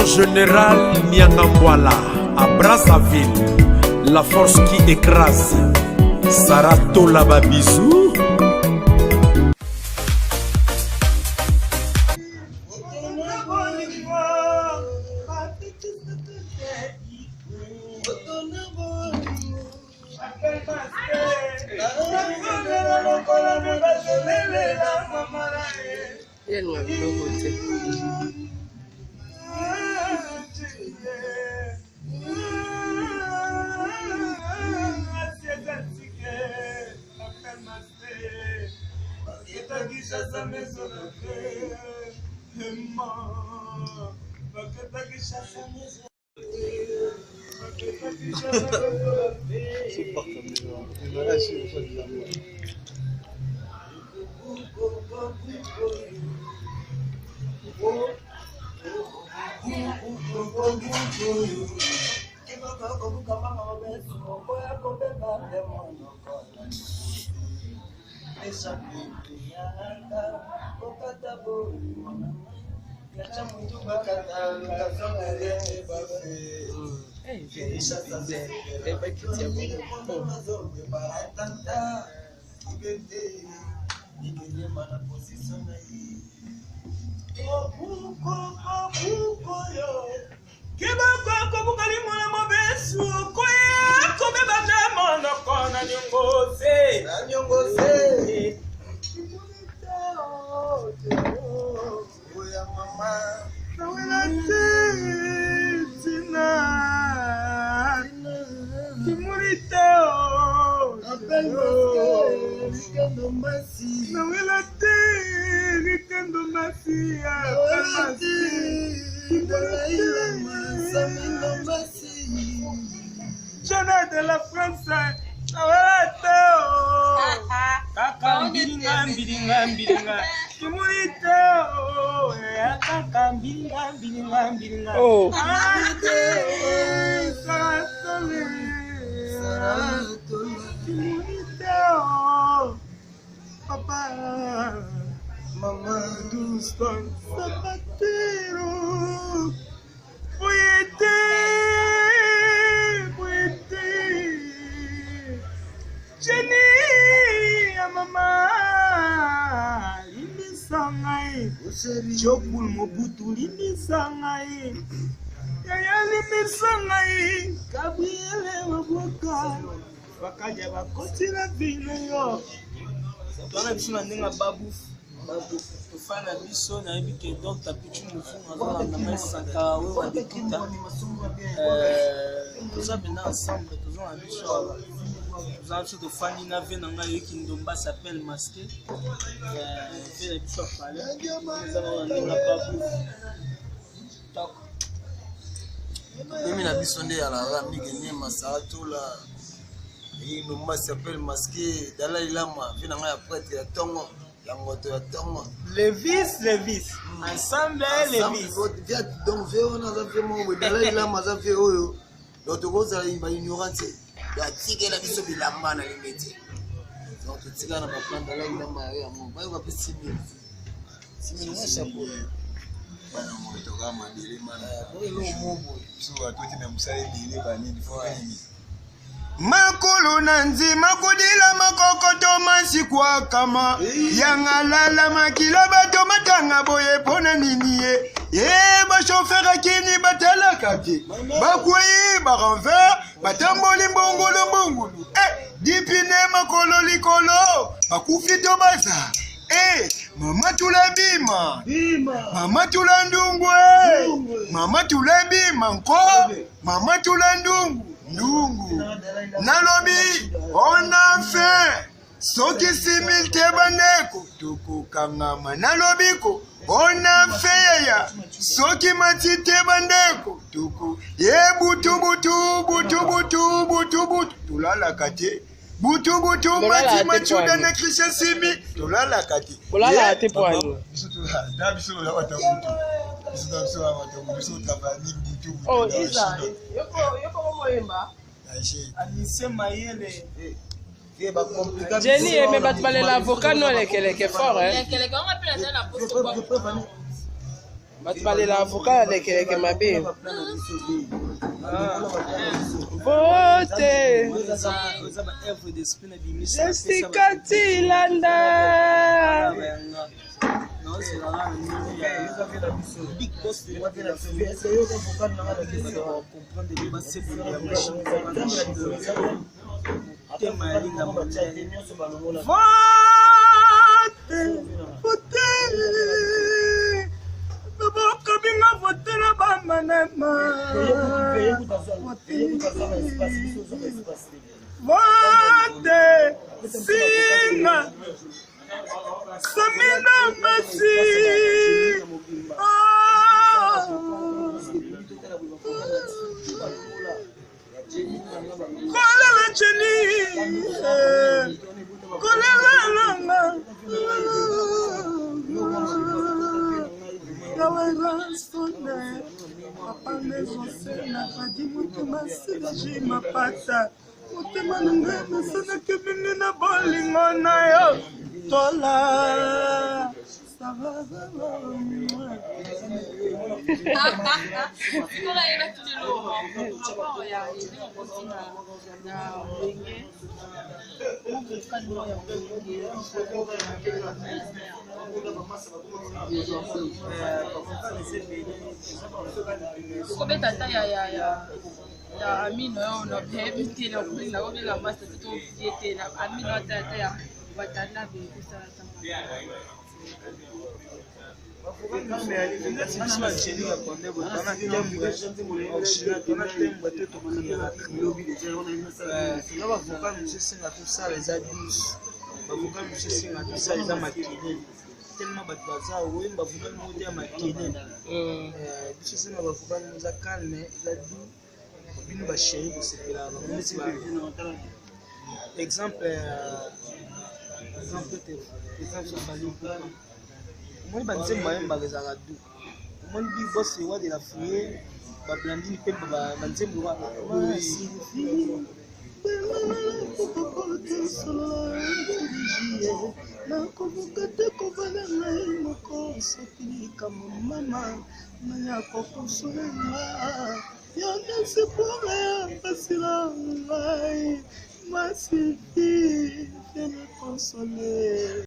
général Nyangambwala à Brazzaville, la force qui écrase. Saratola Babizou. De la France, papa, maman douce, sapatero, Jenny, maman, limisangai, Jokul Mobutu limisangai, Yaya limisangai, Gabriele Waboka, Wakaja Wakoti la ville yo. Twana biso na ndenga babu tofana biso na yebi ke docteur pichu mufunga na masaka we wa dekita toza bena ensemble toza na biso toza biso tofani na ve na ngai yoki ndomba s'appelle masqué fait la biso parler toza na ndenga babu tak mimi na biso nde ya la mige nyema Saratola. Il s'appelle masqué Dalai Lama, vient à prêtre ya tongo, ya moto ya tongo. Les vis, ensemble les vis. Donc on a fait mon Dalai Lama ça fait oyo. L'autre chose il ignorance. Ya tika la biso bilamba na limiti. Donc tika na ba Dalai Lama ya mo. Ba ba pisimi. Simi na chapeau. Bana moto kama dile mana. Oyo mobo. So atoti na musale dile bani fo nini. Makulu nanzi makudila makokoto masikwa kama yangalala makila bato matanga boye pona nini ye ba chauffeur kini batala kaki bakwe ba renvers batamboli mbongolo dipine makolo likolo bakufito baza mama tulabima mama tulandungwe mama tulabima nko mama tulandungu Ndungu nalobi on a fait soki simil te bandeko tuku kangama nalobi ko on a fait ya soki mati te bandeko tuku ye butu tulala kate butu mati machuda na Christian Simi tulala kate tulala ate poano biso la wata butu biso la wata biso tabani butu oh isa yoko moyemba Anise mayele Jenny mais bat balé l'avocat non les fort hein on appelle ça la poste Bato balela avocat lekeleke mabe. Vote. Jessica Tilanda. Big boss de la Samina Masi Kola Cheni Kola Langa Kawera Sone Papa Nezosena Kadimutu Masida Jima Pata Utema Nungana Sana Kemini na Bolingo na yo Tola Amino no baby tena kulinda kulinda master to tena amino tata ya batana be kusasa tellement batwaza oui bavuga mode ya makine biso sina bavuga muza calme la du bino ba chéri ko sepela ba mesi ba exemple bali moi banze moyen ba rezaka du moi bi boss wa de la fouille ba blandine pe ba banze moi nakobuka te kovala ngai moko sokili kama mama naya kokonsolenga yana sepore ya pasila ngai masifi fene konsole